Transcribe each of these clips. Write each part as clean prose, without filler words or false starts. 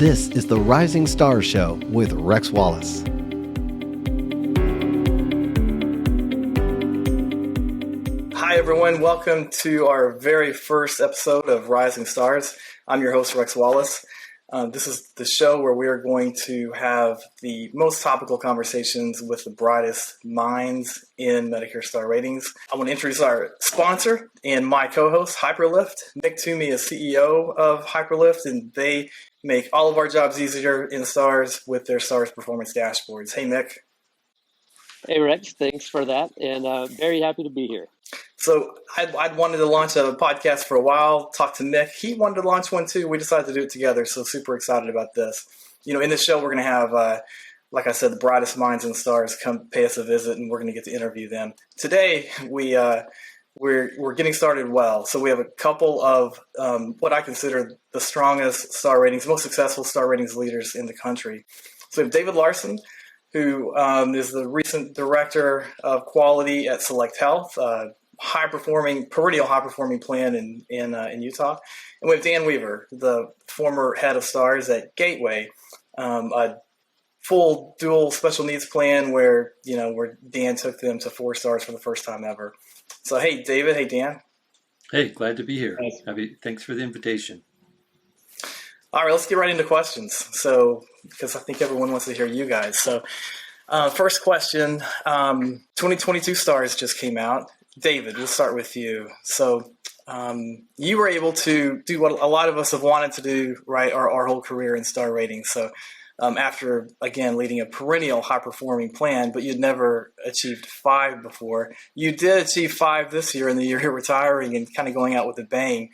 This is the Rising Stars Show with Rex Wallace. Hi, everyone. Welcome to our very first episode of Rising Stars. I'm your host, Rex Wallace. This is the show where we are going to have the most topical conversations with the brightest minds in Medicare star ratings. I want to introduce our sponsor and my co-host, Hyperlift. Nick Toomey is CEO of Hyperlift, and they make all of our jobs easier in stars with their stars performance dashboards. Hey, Nick. Hey, Rex. Thanks for that, and very happy to be here. So I'd wanted to launch a podcast for a while, talk to Nick. He wanted to launch one too. We decided to do it together, so super excited about this. You know, in this show, we're going to have, like I said, the brightest minds in stars come pay us a visit, and we're going to get to interview them. Today, we're getting started well. So we have a couple of what I consider the strongest star ratings, most successful star ratings leaders in the country. So we have David Larson, who is the recent director of quality at Select Health, perennial high-performing plan in Utah. And we have Dan Weaver, the former head of stars at Gateway, a full dual special needs plan where Dan took them to 4 stars for the first time ever. So, hey, David. Hey, Dan. Hey, glad to be here. Thanks for the invitation. All right, let's get right into questions. So, because I think everyone wants to hear you guys. So, first question, 2022 stars just came out. David, we'll start with you. So you were able to do what a lot of us have wanted to do, right, our whole career in star ratings. So after, again, leading a perennial high-performing plan, but you'd never achieved 5 before. You did achieve 5 this year in the year you're retiring and kind of going out with a bang.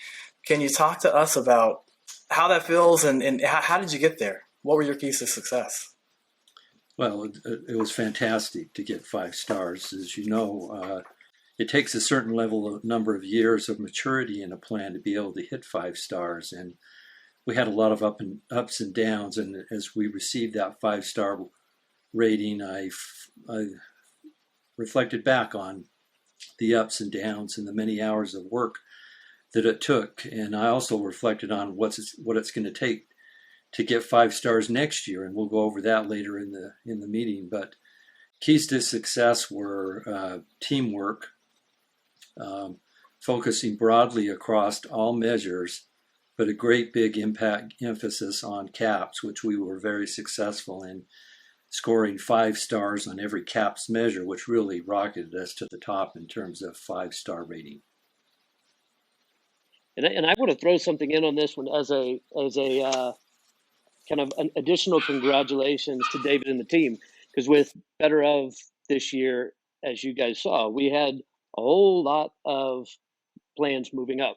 Can you talk to us about how that feels and how did you get there? What were your keys to success? Well, it was fantastic to get 5 stars. As you know, it takes a certain number of years of maturity in a plan to be able to hit 5 stars. And we had a lot of ups and downs. And as we received that 5-star rating, I reflected back on the ups and downs and the many hours of work that it took. And I also reflected on what it's going to take to get 5 stars next year. And we'll go over that later in the meeting. But keys to success were teamwork, focusing broadly across all measures, but a great big emphasis on caps, which we were very successful in, scoring 5 stars on every caps measure, which really rocketed us to the top in terms of 5-star rating. And I want to throw something in on this one as a kind of an additional congratulations to David and the team, because with Better Of this year, as you guys saw, we had a whole lot of plans moving up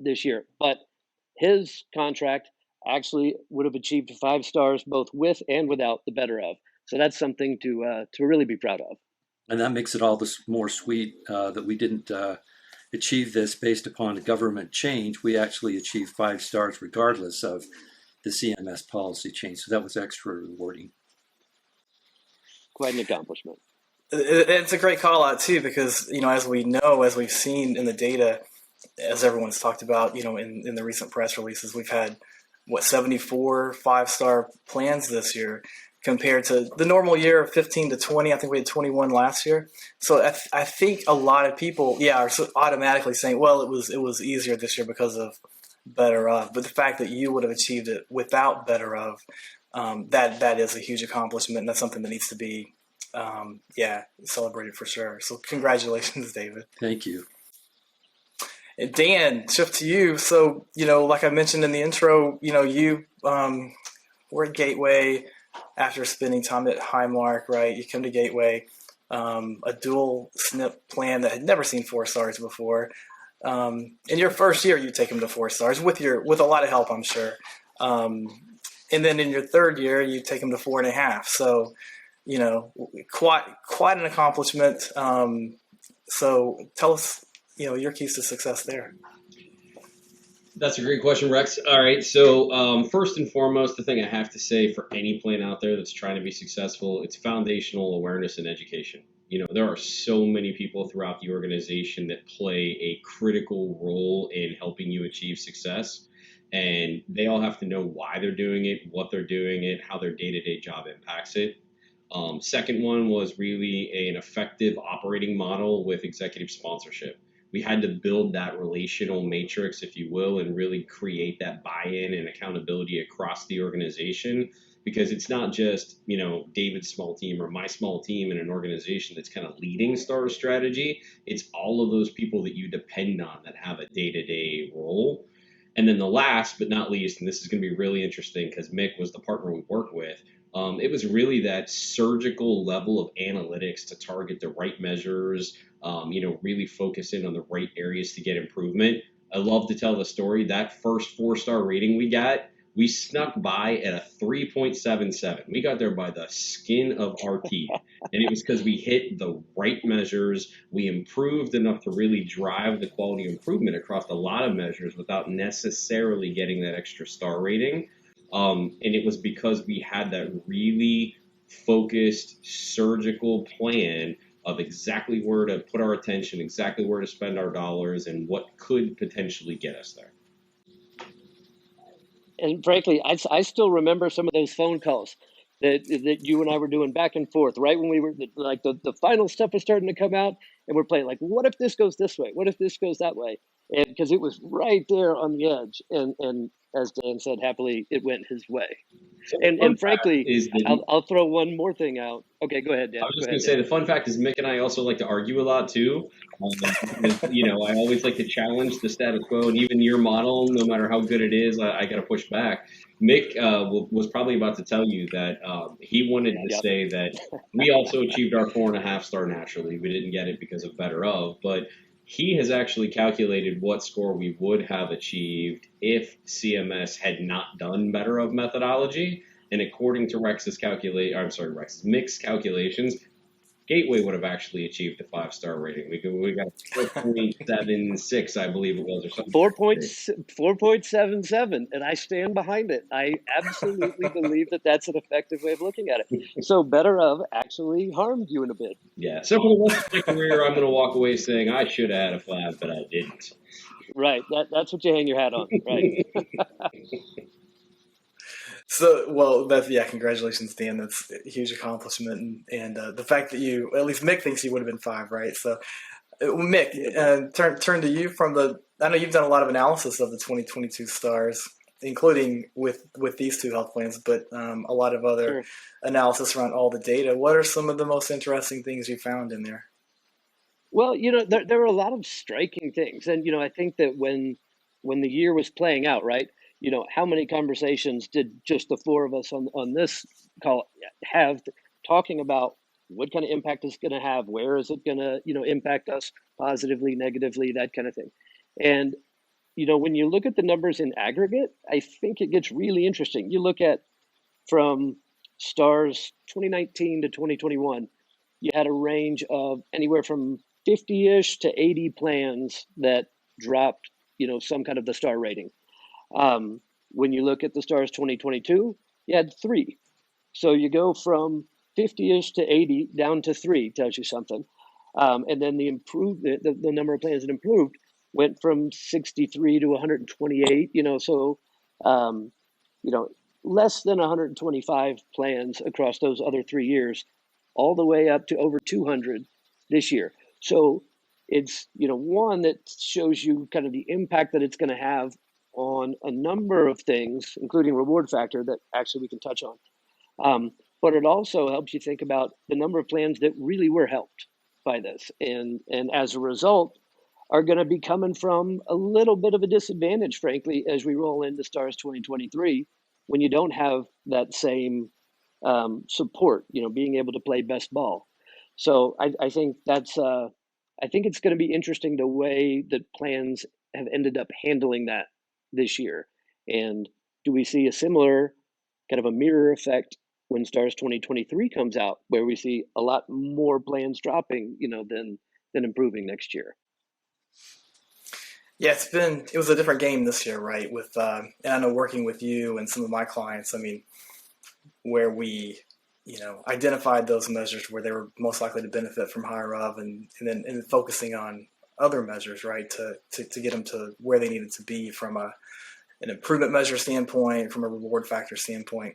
this year, but his contract actually would have achieved 5 stars both with and without the Better Of. So that's something to really be proud of. And that makes it all the more sweet that we didn't achieve this based upon a government change. We actually achieved 5 stars regardless of the CMS policy change. So that was extra rewarding. Quite an accomplishment. It's a great call out too, because, as we've seen in the data, as everyone's talked about, in the recent press releases, we've had 74 5-star plans this year compared to the normal year of 15 to 20. I think we had 21 last year. So I think a lot of people, are automatically saying, well, it was easier this year because of Better Of. But the fact that you would have achieved it without Better Of, that is a huge accomplishment, and that's something that needs to be celebrated for sure. So congratulations, David. Thank you. And Dan, shift to you. So, like I mentioned in the intro, you were at Gateway after spending time at Highmark, right? You come to Gateway, a dual SNP plan that had never seen 4 stars before. In your first year, you take them to 4 stars with a lot of help, I'm sure. And then in your third year, you take them to 4.5. So, quite an accomplishment. So tell us, your keys to success there. That's a great question, Rex. All right. So first and foremost, the thing I have to say for any plan out there that's trying to be successful, it's foundational awareness and education. There are so many people throughout the organization that play a critical role in helping you achieve success. and they all have to know why they're doing it, what they're doing it, how their day-to-day job impacts it. Second one was really an effective operating model with executive sponsorship. We had to build that relational matrix, if you will, and really create that buy-in and accountability across the organization, because it's not just, David's small team or my small team in an organization that's kind of leading STAR strategy. It's all of those people that you depend on that have a day-to-day role. And then the last but not least, and this is going to be really interesting because Mick was the partner we worked with, it was really that surgical level of analytics to target the right measures, really focus in on the right areas to get improvement. I love to tell the story. That first 4-star rating we snuck by at a 3.77. We got there by the skin of our teeth. And it was because we hit the right measures. We improved enough to really drive the quality improvement across a lot of measures without necessarily getting that extra star rating. And it was because we had that really focused surgical plan of exactly where to put our attention, exactly where to spend our dollars, and what could potentially get us there. And frankly, I still remember some of those phone calls that you and I were doing back and forth, right when we were like the final stuff was starting to come out, and we're playing like, what if this goes this way? What if this goes that way? And because it was right there on the edge, and as Dan said, happily it went his way. So And frankly, is I'll throw one more thing out. Okay, go ahead, Dan. I was just going to say, the fun fact is Mick and I also like to argue a lot too. Because, I always like to challenge the status quo, and even your model, no matter how good it is, I got to push back. Mick was probably about to tell you that he wanted to say that we also achieved our 4.5-star naturally. We didn't get it because of better of, but he has actually calculated what score we would have achieved if CMS had not done better of methodology. And according to Mick's calculations, Gateway would have actually achieved a 5-star rating. We got 4.76, I believe it was, or something. 4.77, and I stand behind it. I absolutely believe that that's an effective way of looking at it. So better of actually harmed you in a bit. Yeah. So for the rest of my career, I'm going to walk away saying I should have had a 5, but I didn't. Right. That's what you hang your hat on. Right. So, well, congratulations, Dan. That's a huge accomplishment. And the fact that at least Mick thinks you would have been 5, right? So, Mick, turn to you I know you've done a lot of analysis of the 2022 stars, including with these 2 health plans, but a lot of other analysis around all the data. What are some of the most interesting things you found in there? Well, there were a lot of striking things. And, I think that when the year was playing out, right, how many conversations did just the 4 of us on this call have talking about what kind of impact it's going to have? Where is it going to, impact us positively, negatively, that kind of thing? And, when you look at the numbers in aggregate, I think it gets really interesting. You look at from stars 2019 to 2021, you had a range of anywhere from 50-ish to 80 plans that dropped, some kind of the star rating. When you look at the stars 2022, you had 3. So you go from 50-ish to 80 down to 3, tells you something. And then the number of plans that improved went from 63 to 128, so, less than 125 plans across those other 3 years, all the way up to over 200 this year. So it's, one that shows you kind of the impact that it's going to have on a number of things, including reward factor that actually we can touch on. But it also helps you think about the number of plans that really were helped by this. And as a result, are going to be coming from a little bit of a disadvantage, frankly, as we roll into STARS 2023, when you don't have that same support, being able to play best ball. So I think that's, I think it's going to be interesting the way that plans have ended up handling that this year. And do we see a similar kind of a mirror effect when STARS 2023 comes out, where we see a lot more plans dropping, than improving next year? Yeah, it was a different game this year, right? With and I know working with you and some of my clients, where we, identified those measures where they were most likely to benefit from higher of, and then focusing on other measures, right, to get them to where they needed to be from an improvement measure standpoint, from a reward factor standpoint.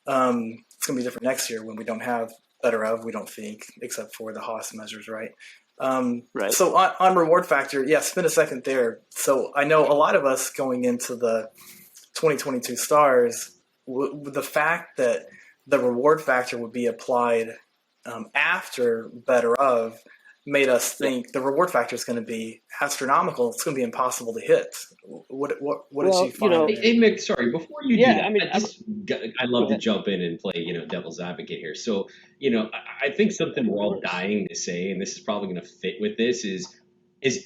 It's going to be different next year when we don't have better of, we don't think, except for the Haas measures, right? Right. So on reward factor, yeah, spend a second there. So I know a lot of us going into the 2022 stars, the fact that the reward factor would be applied after better of made us think the reward factor is going to be astronomical. It's going to be impossible to hit. What did you find? Hey, Mick, sorry, before you do that, I mean, I love to jump in and play, devil's advocate here. So, I think something we're all dying to say, and this is probably going to fit with this, is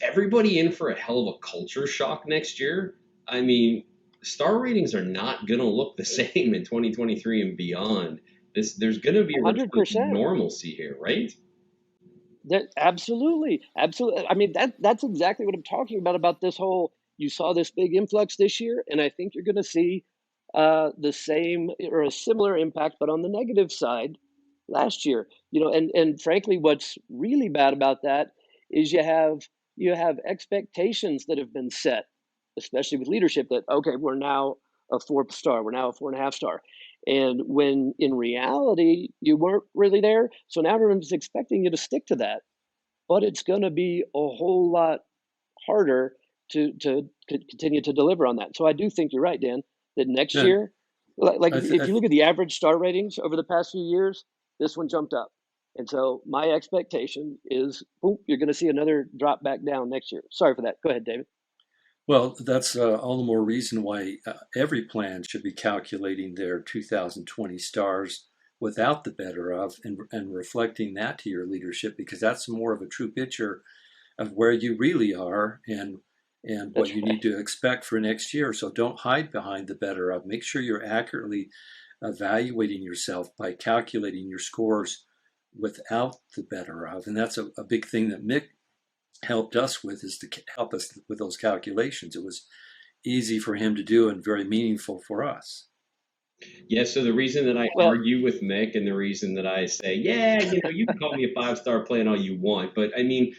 everybody in for a hell of a culture shock next year? I mean, star ratings are not going to look the same in 2023 and beyond. There's going to be a 100% normalcy here, right? Absolutely. I mean, that's exactly what I'm talking about this whole, you saw this big influx this year, and I think you're going to see the same or a similar impact, but on the negative side last year. And frankly, what's really bad about that is you have expectations that have been set, especially with leadership, that, okay, we're now a 4-star, we're now a 4.5 star. And when in reality, you weren't really there. So now everyone's expecting you to stick to that. But it's going to be a whole lot harder to continue to deliver on that. So I do think you're right, Dan, that next year, if you look at the average star ratings over the past few years, this one jumped up. And so my expectation is, boom, you're going to see another drop back down next year. Sorry for that. Go ahead, David. Well, that's all the more reason why every plan should be calculating their 2020 stars without the better of and reflecting that to your leadership, because that's more of a true picture of where you really are and what you need to expect for next year. So don't hide behind the better of. Make sure you're accurately evaluating yourself by calculating your scores without the better of. And that's a big thing that Mick helped us with, is to help us with those calculations. It was easy for him to do and very meaningful for us. Yeah, so the reason that I argue with Mick, and the reason that I say, you can call me a 5-star plan all you want, but I mean,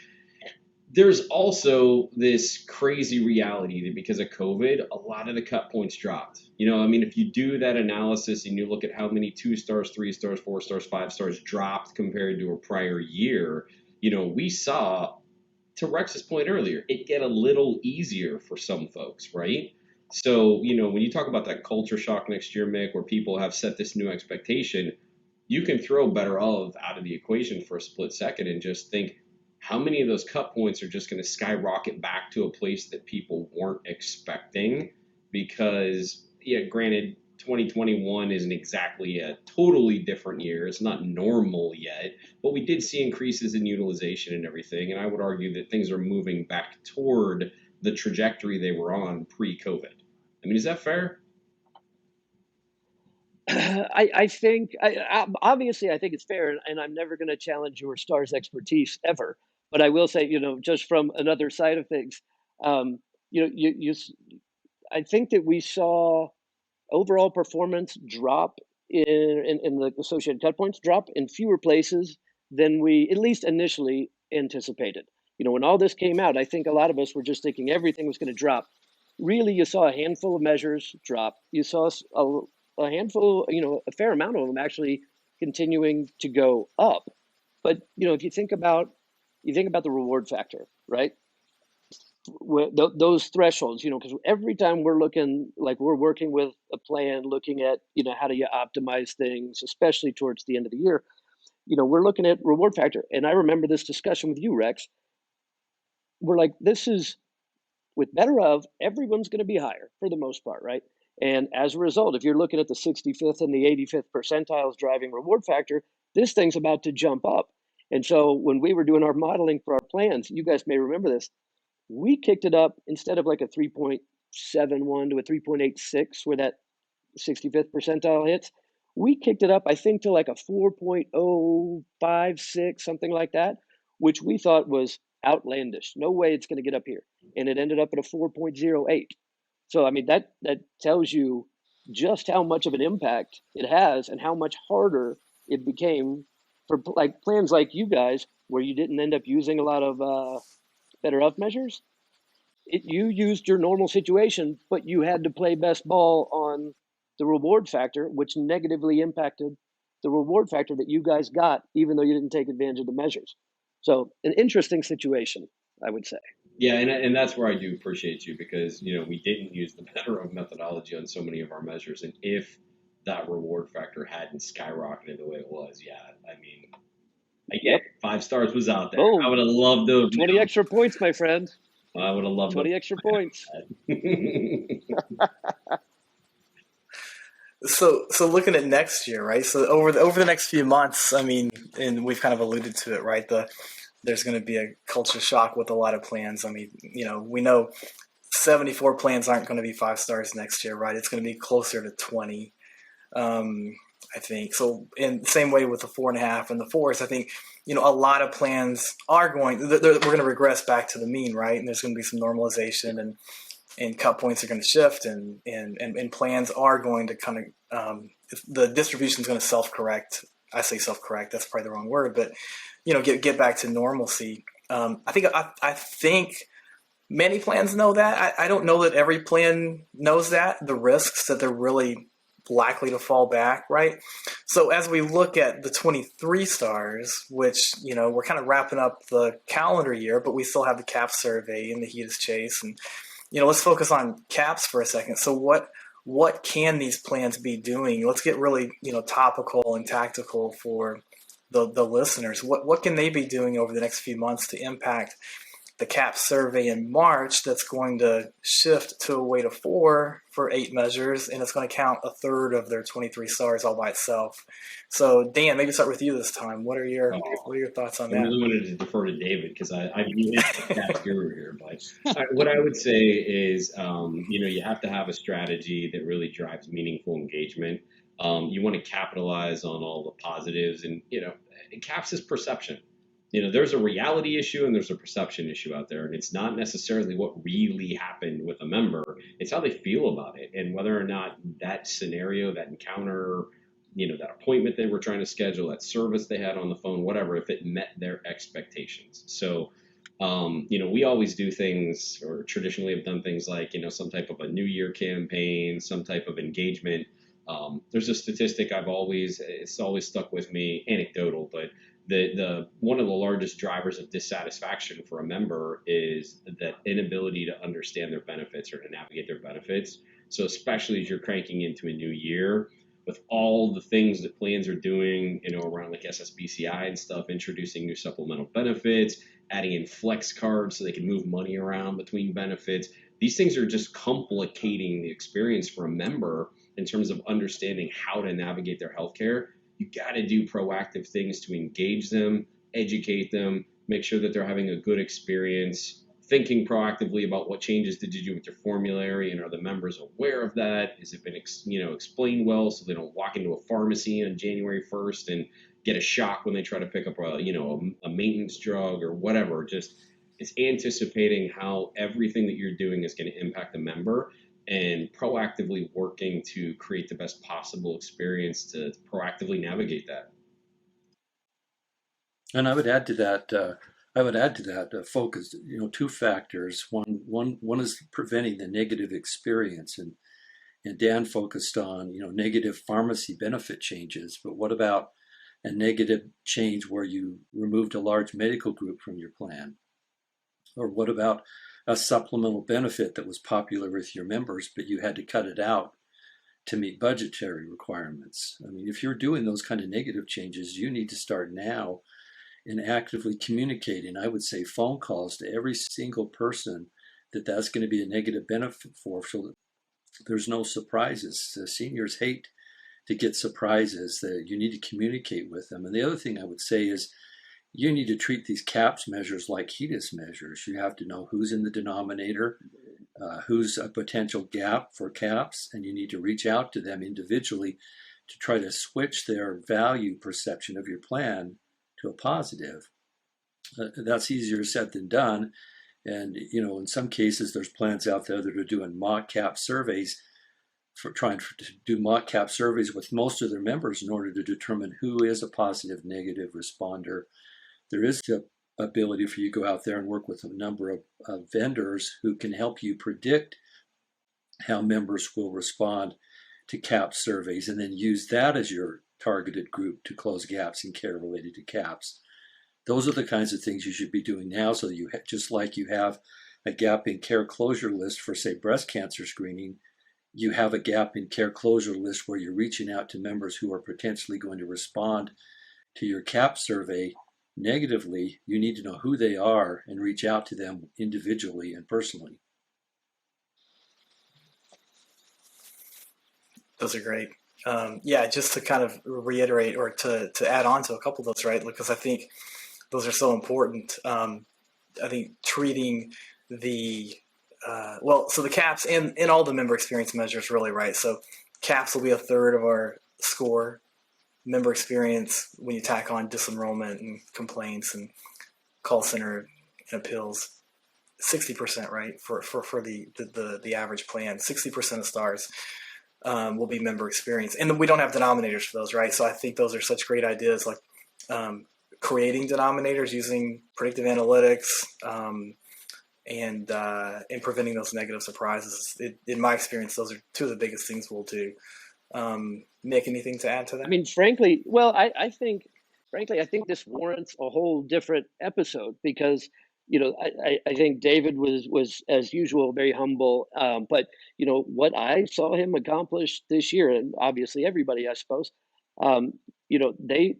there's also this crazy reality that because of COVID, a lot of the cut points dropped. If you do that analysis and you look at how many 2 stars, 3 stars, 4 stars, 5 stars dropped compared to a prior year, we saw, to Rex's point earlier, it get a little easier for some folks, right? So, when you talk about that culture shock next year, Mick, where people have set this new expectation, you can throw better of out of the equation for a split second and just think, how many of those cut points are just going to skyrocket back to a place that people weren't expecting? Because, granted, 2021 isn't exactly a totally different year. It's not normal yet, but we did see increases in utilization and everything. And I would argue that things are moving back toward the trajectory they were on pre-COVID. I mean, is that fair? I think, obviously, I think it's fair, and I'm never going to challenge your stars expertise ever. But I will say, just from another side of things, I think that we saw overall performance drop in the associated cut points drop in fewer places than we, at least initially, anticipated. When all this came out, I think a lot of us were just thinking everything was going to drop. Really, you saw a handful of measures drop. You saw a handful, a fair amount of them actually continuing to go up. But, if you think about the reward factor, right? Those thresholds, because every time we're looking, like we're working with a plan, looking at, how do you optimize things, especially towards the end of the year, we're looking at reward factor. And I remember this discussion with you, Rex. We're like, this is, with better of, everyone's going to be higher for the most part, right? And as a result, if you're looking at the 65th and the 85th percentiles driving reward factor, this thing's about to jump up. And so when we were doing our modeling for our plans, you guys may remember this, we kicked it up instead of like a 3.71 to a 3.86 where that 65th percentile hits. We kicked it up, I think, to like a 4.056, something like that, which we thought was outlandish. No way it's going to get up here. And it ended up at a 4.08. So, I mean, that tells you just how much of an impact it has and how much harder it became for like plans like you guys, where you didn't end up using a lot of better of measures. you used your normal situation, but you had to play best ball on the reward factor, which negatively impacted the reward factor that you guys got, even though you didn't take advantage of the measures. So an interesting situation, I would say. Yeah, and that's where I do appreciate you, because we didn't use the better of methodology on so many of our measures, and if that reward factor hadn't skyrocketed the way it was, yeah, I mean, I get 5 stars was out there. Boom. I would have loved those. 20 extra points, my friend. I would have loved 20 extra points. So looking at next year, right? So over the next few months, I mean, and we've kind of alluded to it, right? There's going to be a culture shock with a lot of plans. I mean, we know 74 plans aren't going to be 5 stars next year, right? It's going to be closer to 20, I think. So in the same way with the 4.5 and the 4s, I think, a lot of plans are we're going to regress back to the mean, right? And there's going to be some normalization, and cut points are going to shift, and plans are going to kind of, the distribution is going to self-correct. I say self-correct, that's probably the wrong word, but, get back to normalcy. I think many plans know that. I don't know that every plan knows that, the risks that they're really likely to fall back, right? So as we look at the 23 stars, which, we're kind of wrapping up the calendar year, but we still have the CAP survey and the HEDIS chase, and let's focus on CAPS for a second. So what can these plans be doing? Let's get really, topical and tactical for the listeners. What can they be doing over the next few months to impact the CAPS survey in March that's going to shift to a weight of 4 for 8 measures, and it's going to count a third of their 23 stars all by itself? So Dan, maybe start with you this time. What are your thoughts on that? I really wanted to defer to David, because I view him as the CAPS guru here. But what I would say is, you have to have a strategy that really drives meaningful engagement. You want to capitalize on all the positives, and CAPS is perception. There's a reality issue and there's a perception issue out there, and it's not necessarily what really happened with a member. It's how they feel about it, and whether or not that scenario, that encounter, that appointment they were trying to schedule, that service they had on the phone, whatever, if it met their expectations. So, we always do things, or traditionally have done things like, some type of a New Year campaign, some type of engagement. There's a statistic it's always stuck with me, anecdotal, but the one of the largest drivers of dissatisfaction for a member is that inability to understand their benefits or to navigate their benefits. So especially as you're cranking into a new year, with all the things that plans are doing, around like SSBCI and stuff, introducing new supplemental benefits, adding in flex cards so they can move money around between benefits. These things are just complicating the experience for a member in terms of understanding how to navigate their healthcare. You got to do proactive things to engage them, educate them, make sure that they're having a good experience, thinking proactively about what changes did you do with your formulary, and are the members aware of that? Has it been explained well, so they don't walk into a pharmacy on January 1st and get a shock when they try to pick up a maintenance drug or whatever. Just it's anticipating how everything that you're doing is going to impact the member, and proactively working to create the best possible experience to proactively navigate that. And I would add to that, focus, 2 factors. One is preventing the negative experience, and Dan focused on, negative pharmacy benefit changes. But what about a negative change where you removed a large medical group from your plan? Or what about a supplemental benefit that was popular with your members, but you had to cut it out to meet budgetary requirements? I mean, if you're doing those kind of negative changes, you need to start now in actively communicating. I would say phone calls to every single person that's going to be a negative benefit for, so that there's no surprises. Seniors hate to get surprises. That you need to communicate with them. And the other thing I would say is, you need to treat these CAPS measures like HEDIS measures. You have to know who's in the denominator, who's a potential gap for CAPS, and you need to reach out to them individually to try to switch their value perception of your plan to a positive. That's easier said than done. And, in some cases, there's plans out there that are doing mock CAP surveys, to do mock CAP surveys with most of their members in order to determine who is a positive, negative responder. There is ability for you to go out there and work with a number of vendors who can help you predict how members will respond to CAPS surveys, and then use that as your targeted group to close gaps in care related to CAPS. Those are the kinds of things you should be doing now, so you just like you have a gap in care closure list for, say, breast cancer screening, you have a gap in care closure list where you're reaching out to members who are potentially going to respond to your CAPS survey negatively. You need to know who they are and reach out to them individually and personally. Those are great. Yeah, just to kind of reiterate or to add on to a couple of those, right? Because I think those are so important. I think treating the, so the CAPS and all the member experience measures really, right? So CAPS will be a third of our score. Member experience, when you tack on disenrollment and complaints and call center and appeals, 60%, right? For the average plan, 60% of stars will be member experience. And we don't have denominators for those, right? So I think those are such great ideas, like creating denominators using predictive analytics and preventing those negative surprises. In my experience, those are two of the biggest things we'll do. Nick, anything to add to that? I mean, frankly, well, I think this warrants a whole different episode because, I think David was as usual very humble. But what I saw him accomplish this year, and obviously everybody, I suppose, they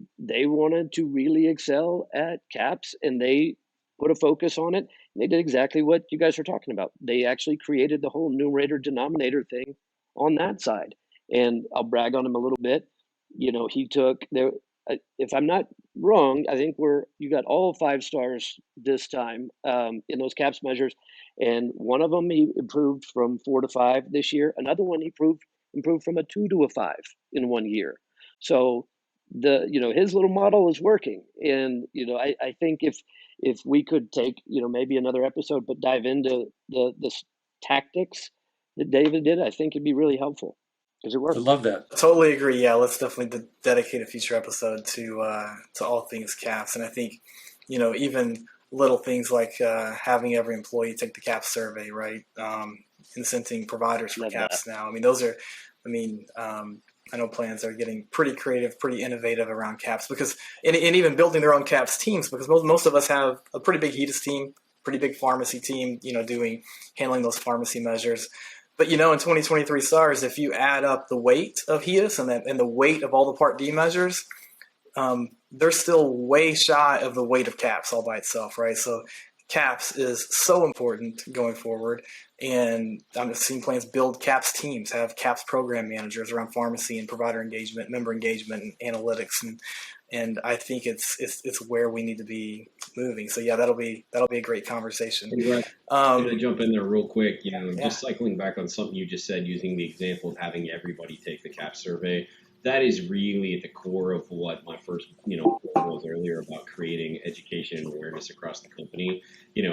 wanted to really excel at CAPS, and they put a focus on it. And they did exactly what you guys were talking about. They actually created the whole numerator denominator thing on that side. And I'll brag on him a little bit. He took there. If I'm not wrong, I think you got all 5 stars this time in those CAPS measures, and one of them he improved from 4 to 5 this year. Another one he improved from a 2 to a 5 in 1 year. So his little model is working, and I think if we could take maybe another episode, but dive into the tactics that David did, I think it'd be really helpful. Because it works. I love that. Totally agree. Yeah, let's definitely dedicate a future episode to all things CAPS. And I think, even little things like having every employee take the CAPS survey, right? Incenting providers for CAPS now. I mean, I know plans are getting pretty creative, pretty innovative around CAPS because, and even building their own CAPS teams, because most of us have a pretty big HEDIS team, pretty big pharmacy team, handling those pharmacy measures. But, in 2023 STARS, if you add up the weight of HEDIS and the weight of all the Part D measures, they're still way shy of the weight of CAPS all by itself, right? So CAPS is so important going forward. And I'm seeing plans build CAPS teams, have CAPS program managers around pharmacy and provider engagement, member engagement, and analytics. And I think it's where we need to be moving. So yeah, that'll be a great conversation. I'm going to jump in there real quick. Just cycling back on something you just said, using the example of having everybody take the CAPS survey. That is really at the core of what my first, point was earlier about creating education and awareness across the company.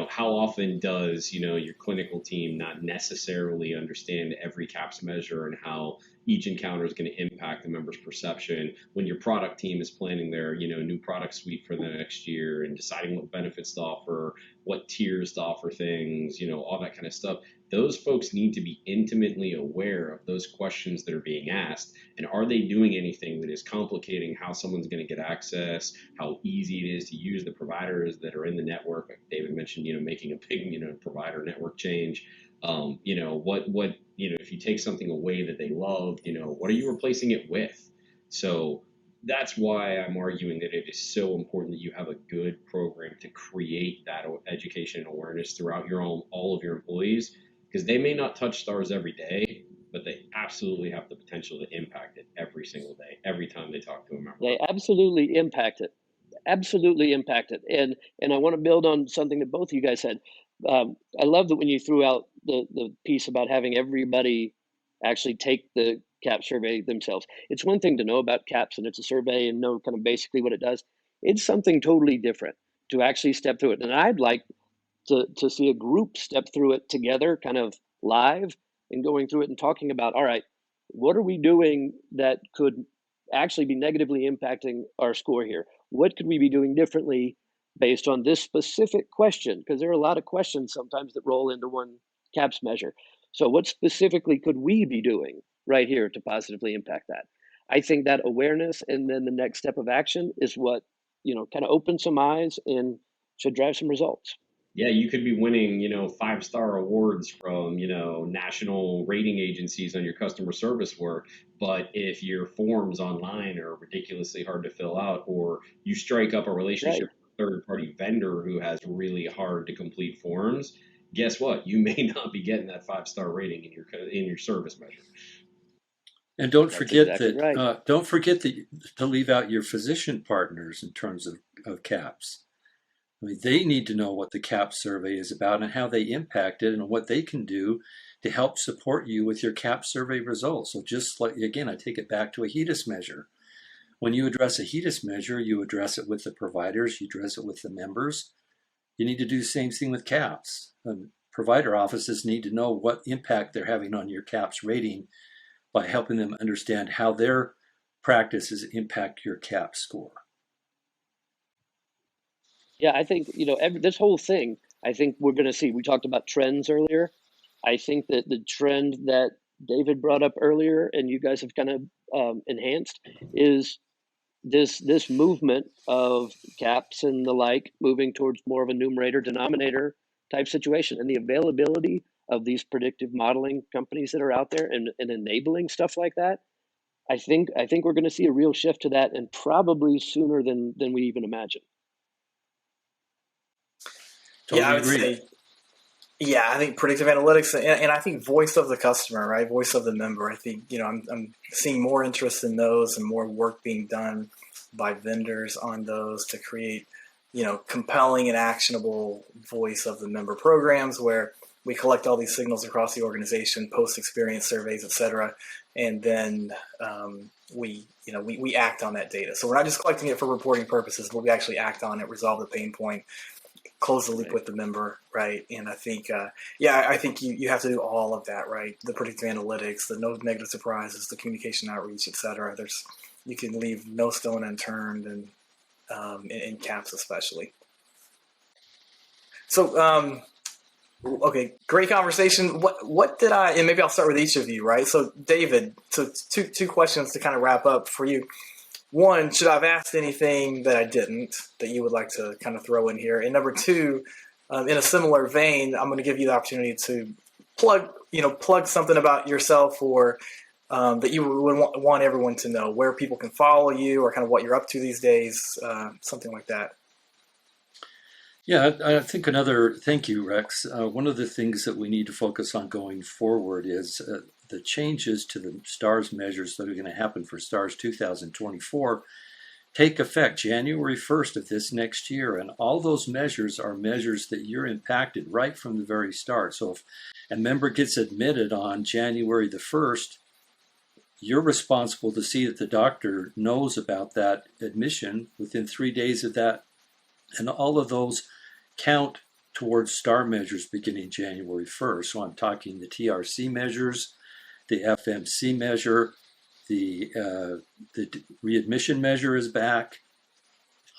How often does, your clinical team not necessarily understand every CAPS measure and how each encounter is going to impact the member's perception when your product team is planning their, new product suite for the next year and deciding what benefits to offer, what tiers to offer things, all that kind of stuff. Those folks need to be intimately aware of those questions that are being asked. And are they doing anything that is complicating how someone's going to get access, how easy it is to use the providers that are in the network? Like David mentioned, making a big, provider network change. If you take something away that they love, what are you replacing it with? So that's why I'm arguing that it is so important that you have a good program to create that education and awareness throughout all of your employees, because they may not touch stars every day, but they absolutely have the potential to impact it every single day, every time they talk to a member. They absolutely impact it. And I want to build on something that both of you guys said. I love that when you threw out the piece about having everybody actually take the CAPS survey themselves. It's one thing to know about CAPS and it's a survey and know kind of basically what it does. It's something totally different to actually step through it. And I'd like to see a group step through it together, kind of live, and going through it and talking about, all right, what are we doing that could actually be negatively impacting our score here? What could we be doing differently based on this specific question, because there are a lot of questions sometimes that roll into one CAPS measure. So what specifically could we be doing right here to positively impact that? I think that awareness and then the next step of action is what, kind of opens some eyes and should drive some results. Yeah, you could be winning, 5-star awards from, national rating agencies on your customer service work. But if your forms online are ridiculously hard to fill out, or you strike up a relationship Right. with a third-party vendor who has really hard to complete forms, guess what? You may not be getting that 5-star rating in your service measure. And don't That's forget exactly that right. to leave out your physician partners in terms of CAPS. I mean, they need to know what the CAPS survey is about and how they impact it and what they can do to help support you with your CAPS survey results. So just like, again, I take it back to a HEDIS measure. When you address a HEDIS measure, you address it with the providers, you address it with the members. You need to do the same thing with CAPS. Provider offices need to know what impact they're having on your CAPS rating by helping them understand how their practices impact your CAPS score. Yeah, I think, this whole thing, I think we're going to see, we talked about trends earlier. I think that the trend that David brought up earlier and you guys have kind of enhanced is this movement of caps and the like moving towards more of a numerator denominator type situation, and the availability of these predictive modeling companies that are out there and enabling stuff like that. I think we're going to see a real shift to that, and probably sooner than we even imagine. Totally I would agree. say, I think predictive analytics and I think voice of the customer, right? Voice of the member. I think, I'm seeing more interest in those and more work being done by vendors on those to create, compelling and actionable voice of the member programs where we collect all these signals across the organization, post experience surveys, et cetera. And then we act on that data. So we're not just collecting it for reporting purposes, but we actually act on it, resolve the pain point, close the loop with the member, right? And I think, I think you have to do all of that, right? The predictive analytics, the no negative surprises, the communication outreach, et cetera. You can leave no stone unturned, and in CAPS especially. So, okay, great conversation. What did I? And maybe I'll start with each of you, right? So, David, so two questions to kind of wrap up for you. One, should I have asked anything that I didn't that you would like to kind of throw in here? And number two, in a similar vein, I'm going to give you the opportunity to plug something about yourself or that you would want everyone to know, where people can follow you or kind of what you're up to these days, something like that. Yeah, I think thank you, Rex. One of the things that we need to focus on going forward is the changes to the STARS measures that are going to happen for STARS 2024 take effect January 1st of this next year. And all those measures are measures that you're impacted right from the very start. So if a member gets admitted on January the 1st, you're responsible to see that the doctor knows about that admission within 3 days of that. And all of those count towards STAR measures beginning January 1st. So I'm talking the TRC measures, the FMC measure, the readmission measure is back.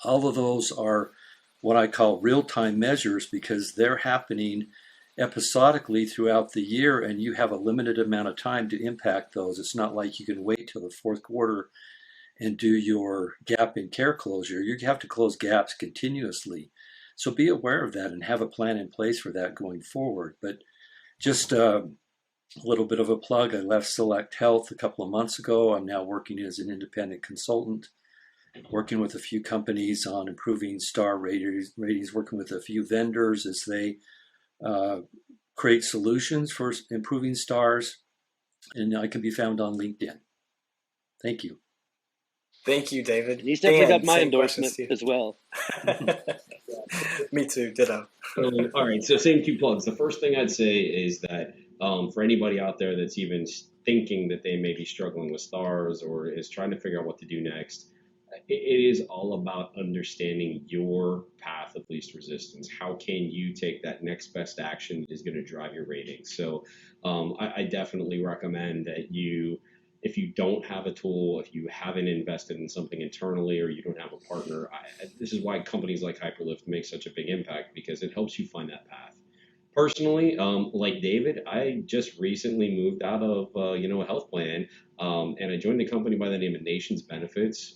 All of those are what I call real-time measures because they're happening episodically throughout the year, and you have a limited amount of time to impact those. It's not like you can wait till the fourth quarter and do your gap in care closure. You have to close gaps continuously. So be aware of that and have a plan in place for that going forward. But just a little bit of a plug. I left Select Health a couple of months ago. I'm now working as an independent consultant, working with a few companies on improving STAR ratings, working with a few vendors as they create solutions for improving STARS. And I can be found on LinkedIn. Thank you. Thank you, David. And he's definitely Dan, got my endorsement as well. Me too, ditto. All right, so same two plugs. The first thing I'd say is that for anybody out there that's even thinking that they may be struggling with STARS or is trying to figure out what to do next, it is all about understanding your path of least resistance. How can you take that next best action that is going to drive your ratings? So I definitely recommend that if you don't have a tool, if you haven't invested in something internally, or you don't have a partner, this is why companies like Hyperlift make such a big impact, because it helps you find that path. Personally, like David, I just recently moved out of a health plan, and I joined a company by the name of Nations Benefits,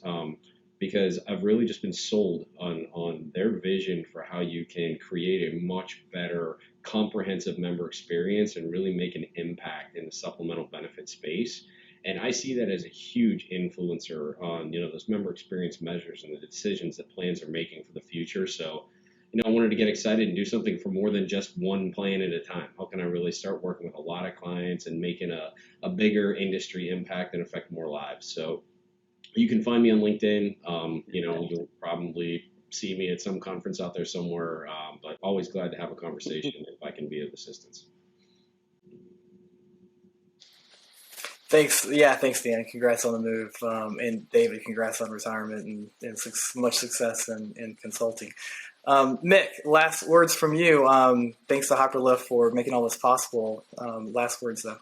because I've really just been sold on their vision for how you can create a much better comprehensive member experience and really make an impact in the supplemental benefit space. And I see that as a huge influencer on those member experience measures and the decisions that plans are making for the future. So I wanted to get excited and do something for more than just one plan at a time. How can I really start working with a lot of clients and making a bigger industry impact and affect more lives? So you can find me on LinkedIn. You'll probably see me at some conference out there somewhere, but always glad to have a conversation if I can be of assistance. Thanks. Yeah, thanks, Dan. Congrats on the move. And David, congrats on retirement and much success in consulting. Mick, last words from you. Thanks to Hyperlift for making all this possible. Last words, though.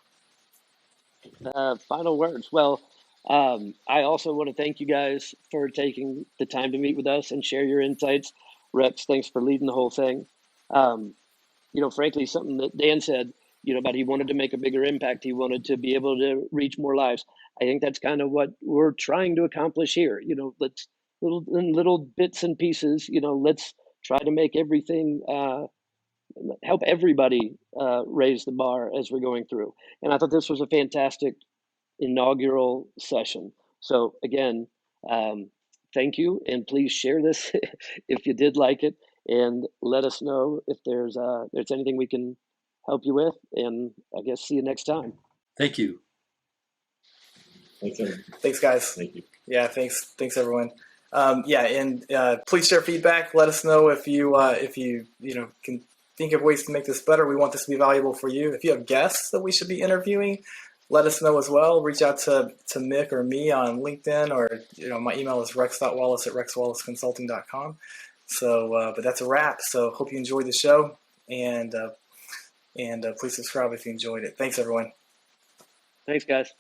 Final words. Well, I also want to thank you guys for taking the time to meet with us and share your insights. Rex, thanks for leading the whole thing. Frankly, something that Dan said, about he wanted to make a bigger impact. He wanted to be able to reach more lives. I think that's kind of what we're trying to accomplish here. Let's little bits and pieces, let's try to make everything, help everybody raise the bar as we're going through. And I thought this was a fantastic inaugural session. So again, thank you, and please share this if you did like it, and let us know if there's anything we can help you with. And I guess see you next time. Thank you. Thanks, everyone. Thanks, guys. Thank you. Yeah, thanks, everyone. And please share feedback. Let us know if you can think of ways to make this better. We want this to be valuable for you. If you have guests that we should be interviewing, let us know as well. Reach out to Mick or me on LinkedIn, or my email is rex.wallace@rexwallaceconsulting.com. So, but that's a wrap. So, hope you enjoyed the show, and please subscribe if you enjoyed it. Thanks, everyone. Thanks, guys.